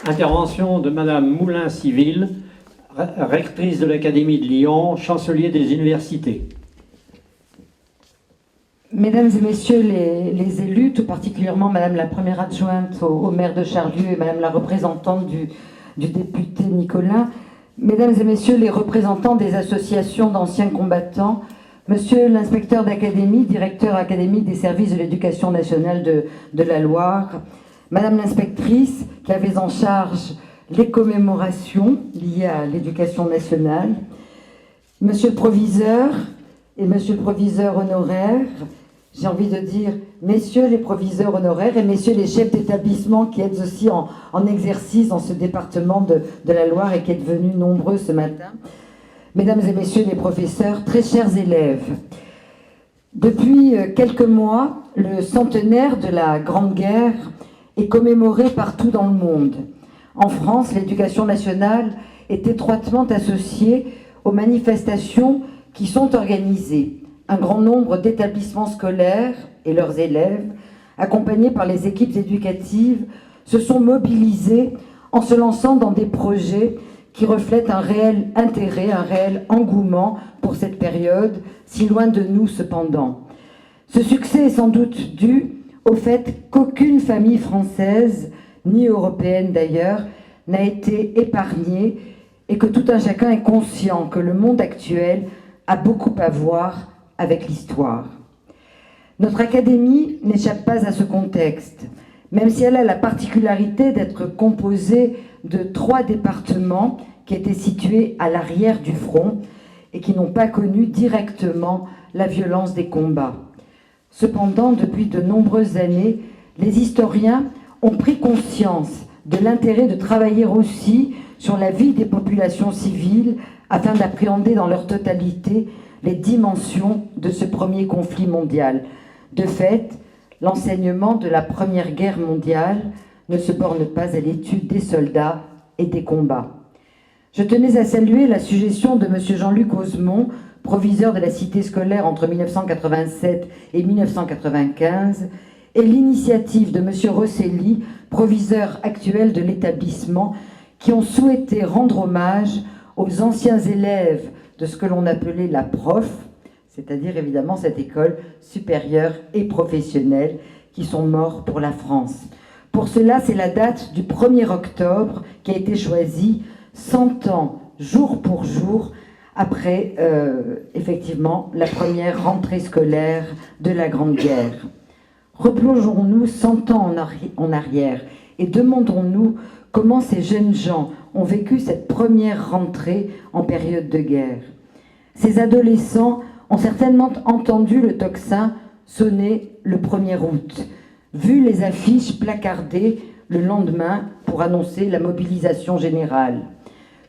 Intervention de Madame Moulin-Civil, rectrice de l'Académie de Lyon, chancelier des universités. Mesdames et messieurs les élus, tout particulièrement Madame la première adjointe au maire de Charlieu et Madame la représentante du député Nicolas, Mesdames et messieurs les représentants des associations d'anciens combattants, Monsieur l'inspecteur d'académie, directeur académique des services de l'éducation nationale de la Loire, Madame l'inspectrice qui avait en charge les commémorations liées à l'éducation nationale, Monsieur le proviseur et Monsieur le proviseur honoraire, j'ai envie de dire messieurs les proviseurs honoraires et messieurs les chefs d'établissement qui êtes aussi en exercice dans ce département de la Loire et qui êtes venus nombreux ce matin. Mesdames et messieurs les professeurs, très chers élèves, depuis quelques mois, le centenaire de la Grande Guerre est commémoré partout dans le monde. En France, l'éducation nationale est étroitement associée aux manifestations qui sont organisées. Un grand nombre d'établissements scolaires et leurs élèves, accompagnés par les équipes éducatives, se sont mobilisés en se lançant dans des projets qui reflètent un réel intérêt, un réel engouement pour cette période, si loin de nous cependant. Ce succès est sans doute dû au fait qu'aucune famille française, ni européenne d'ailleurs, n'a été épargnée et que tout un chacun est conscient que le monde actuel a beaucoup à voir avec l'histoire. Notre académie n'échappe pas à ce contexte, même si elle a la particularité d'être composée de 3 départements qui étaient situés à l'arrière du front et qui n'ont pas connu directement la violence des combats. Cependant, depuis de nombreuses années, les historiens ont pris conscience de l'intérêt de travailler aussi sur la vie des populations civiles afin d'appréhender dans leur totalité les dimensions de ce premier conflit mondial. De fait, l'enseignement de la Première Guerre mondiale ne se borne pas à l'étude des soldats et des combats. Je tenais à saluer la suggestion de M. Jean-Luc Osmond, proviseur de la cité scolaire entre 1987 et 1995, et l'initiative de M. Rosselli, proviseur actuel de l'établissement, qui ont souhaité rendre hommage aux anciens élèves de ce que l'on appelait la prof, c'est-à-dire évidemment cette école supérieure et professionnelle, qui sont morts pour la France. Pour cela, c'est la date du 1er octobre qui a été choisie, 100 ans, jour pour jour, après, effectivement, la première rentrée scolaire de la Grande Guerre. Replongeons-nous 100 ans en arrière et demandons-nous comment ces jeunes gens ont vécu cette première rentrée en période de guerre. Ces adolescents ont certainement entendu le tocsin sonner le 1er août, vu les affiches placardées le lendemain pour annoncer la mobilisation générale.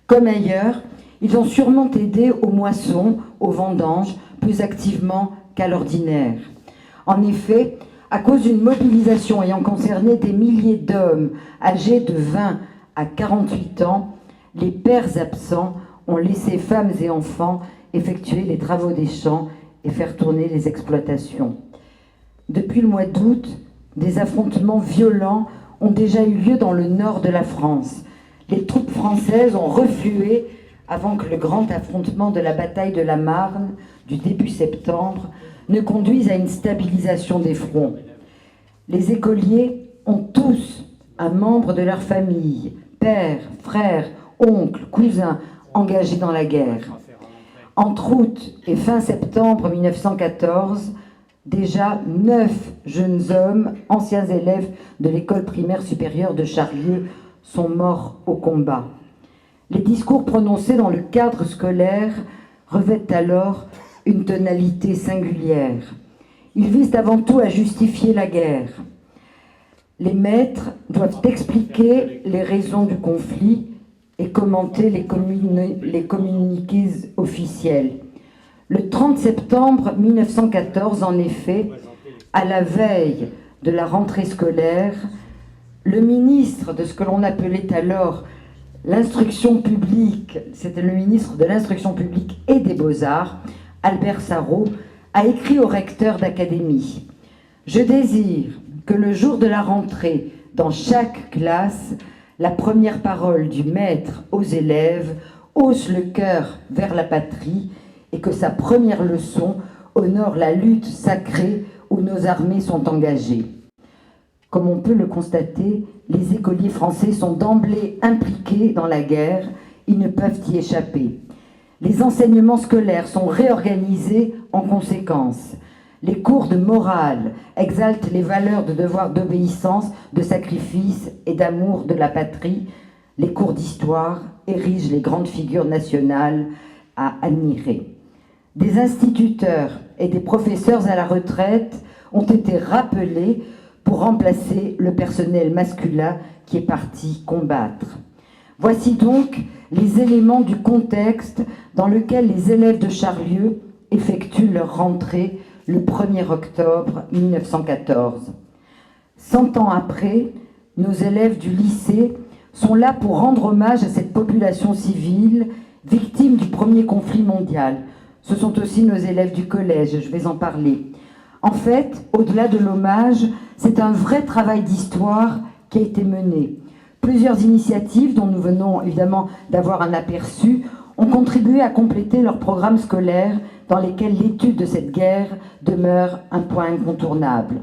Comme ailleurs, ils ont sûrement aidé aux moissons, aux vendanges, plus activement qu'à l'ordinaire. En effet, à cause d'une mobilisation ayant concerné des milliers d'hommes âgés de 20 à 48 ans, les pères absents ont laissé femmes et enfants effectuer les travaux des champs et faire tourner les exploitations. Depuis le mois d'août, des affrontements violents ont déjà eu lieu dans le nord de la France. Les troupes françaises ont reflué avant que le grand affrontement de la bataille de la Marne, du début septembre, ne conduise à une stabilisation des fronts. Les écoliers ont tous un membre de leur famille, père, frère, oncle, cousin, engagés dans la guerre. Entre août et fin septembre 1914, déjà 9 jeunes hommes, anciens élèves de l'école primaire supérieure de Charlieu, sont morts au combat. Les discours prononcés dans le cadre scolaire revêtent alors une tonalité singulière. Ils visent avant tout à justifier la guerre. Les maîtres doivent expliquer les raisons du conflit et commenter les communiqués officiels. Le 30 septembre 1914, en effet, à la veille de la rentrée scolaire, le ministre de ce que l'on appelait alors l'instruction publique, c'était le ministre de l'instruction publique et des Beaux-Arts, Albert Sarraut, a écrit au recteur d'académie « Je désire que le jour de la rentrée, dans chaque classe, la première parole du maître aux élèves hausse le cœur vers la patrie et que sa première leçon honore la lutte sacrée où nos armées sont engagées. Comme on peut le constater, les écoliers français sont d'emblée impliqués dans la guerre, ils ne peuvent y échapper. Les enseignements scolaires sont réorganisés en conséquence. Les cours de morale exaltent les valeurs de devoir d'obéissance, de sacrifice et d'amour de la patrie. Les cours d'histoire érigent les grandes figures nationales à admirer. Des instituteurs et des professeurs à la retraite ont été rappelés pour remplacer le personnel masculin qui est parti combattre. Voici donc les éléments du contexte dans lequel les élèves de Charlieu effectuent leur rentrée le 1er octobre 1914. 100 ans après, nos élèves du lycée sont là pour rendre hommage à cette population civile victime du premier conflit mondial. Ce sont aussi nos élèves du collège, je vais en parler. En fait, au-delà de l'hommage, c'est un vrai travail d'histoire qui a été mené. Plusieurs initiatives, dont nous venons évidemment d'avoir un aperçu, ont contribué à compléter leur programme scolaire dans lesquels l'étude de cette guerre demeure un point incontournable.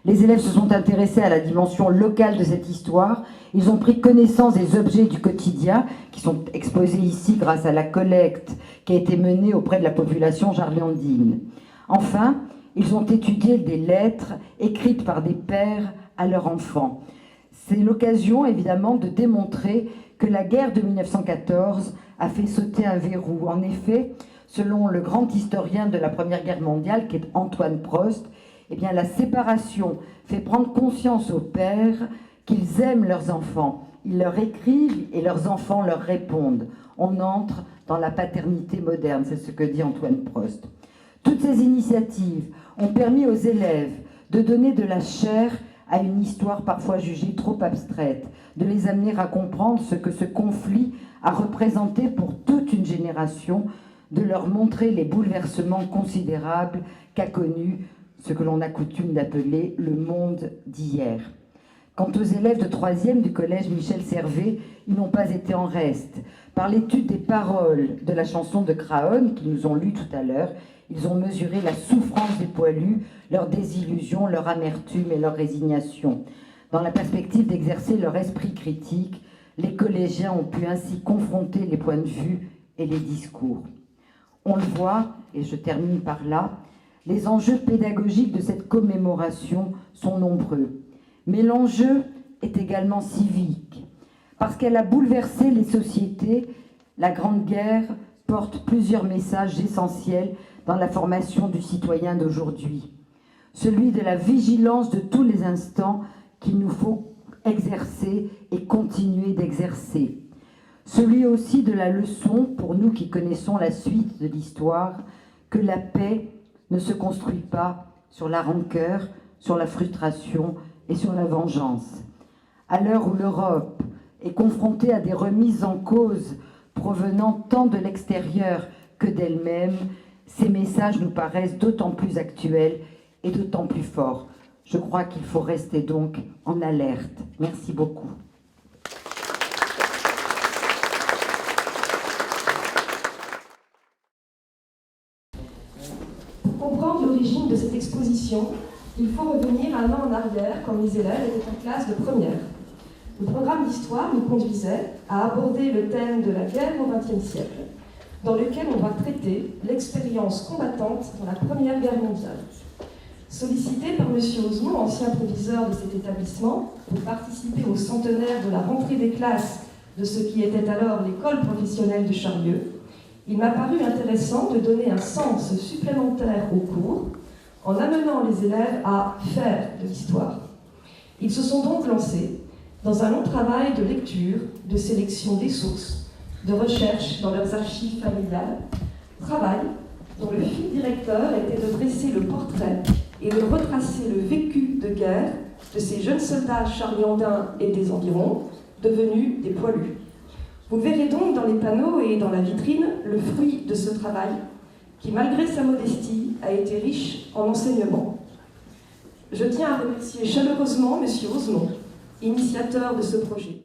Les élèves se sont intéressés à la dimension locale de cette histoire. Ils ont pris connaissance des objets du quotidien qui sont exposés ici grâce à la collecte qui a été menée auprès de la population jarléandine. Enfin, ils ont étudié des lettres écrites par des pères à leurs enfants. C'est l'occasion évidemment de démontrer que la guerre de 1914 a fait sauter un verrou. En effet, selon le grand historien de la Première Guerre mondiale, qui est Antoine Prost, eh bien, la séparation fait prendre conscience aux pères qu'ils aiment leurs enfants. Ils leur écrivent et leurs enfants leur répondent. On entre dans la paternité moderne, c'est ce que dit Antoine Prost. Toutes ces initiatives ont permis aux élèves de donner de la chair à une histoire parfois jugée trop abstraite, de les amener à comprendre ce que ce conflit a représenté pour toute une génération, de leur montrer les bouleversements considérables qu'a connus ce que l'on a coutume d'appeler le monde d'hier. Quant aux élèves de 3e du collège Michel Servet, ils n'ont pas été en reste. Par l'étude des paroles de la chanson de Craonne, qu'ils nous ont lues tout à l'heure, ils ont mesuré la souffrance des poilus, leur désillusion, leur amertume et leur résignation. Dans la perspective d'exercer leur esprit critique, les collégiens ont pu ainsi confronter les points de vue et les discours. On le voit, et je termine par là, les enjeux pédagogiques de cette commémoration sont nombreux. Mais l'enjeu est également civique. Parce qu'elle a bouleversé les sociétés, la Grande Guerre porte plusieurs messages essentiels dans la formation du citoyen d'aujourd'hui. Celui de la vigilance de tous les instants qu'il nous faut exercer et continuer d'exercer. Celui aussi de la leçon, pour nous qui connaissons la suite de l'histoire, que la paix ne se construit pas sur la rancœur, sur la frustration et sur la vengeance. À l'heure où l'Europe est confrontée à des remises en cause provenant tant de l'extérieur que d'elle-même, ces messages nous paraissent d'autant plus actuels et d'autant plus forts. Je crois qu'il faut rester donc en alerte. Merci beaucoup. Pour comprendre l'origine de cette exposition, il faut revenir un an en arrière quand mes élèves étaient en classe de première. Le programme d'histoire nous conduisait à aborder le thème de la guerre au XXe siècle, dans lequel on va traiter l'expérience combattante dans la Première Guerre mondiale. Sollicité par M. Osmond, ancien proviseur de cet établissement, pour participer au centenaire de la rentrée des classes de ce qui était alors l'école professionnelle de Charlieu, il m'a paru intéressant de donner un sens supplémentaire au cours en amenant les élèves à faire de l'histoire. Ils se sont donc lancés dans un long travail de lecture, de sélection des sources, de recherche dans leurs archives familiales, travail dont le fil directeur était de dresser le portrait et de retracer le vécu de guerre de ces jeunes soldats charliandins et des environs, devenus des poilus. Vous verrez donc dans les panneaux et dans la vitrine le fruit de ce travail qui, malgré sa modestie, a été riche en enseignements. Je tiens à remercier chaleureusement M. Osmond, initiateur de ce projet.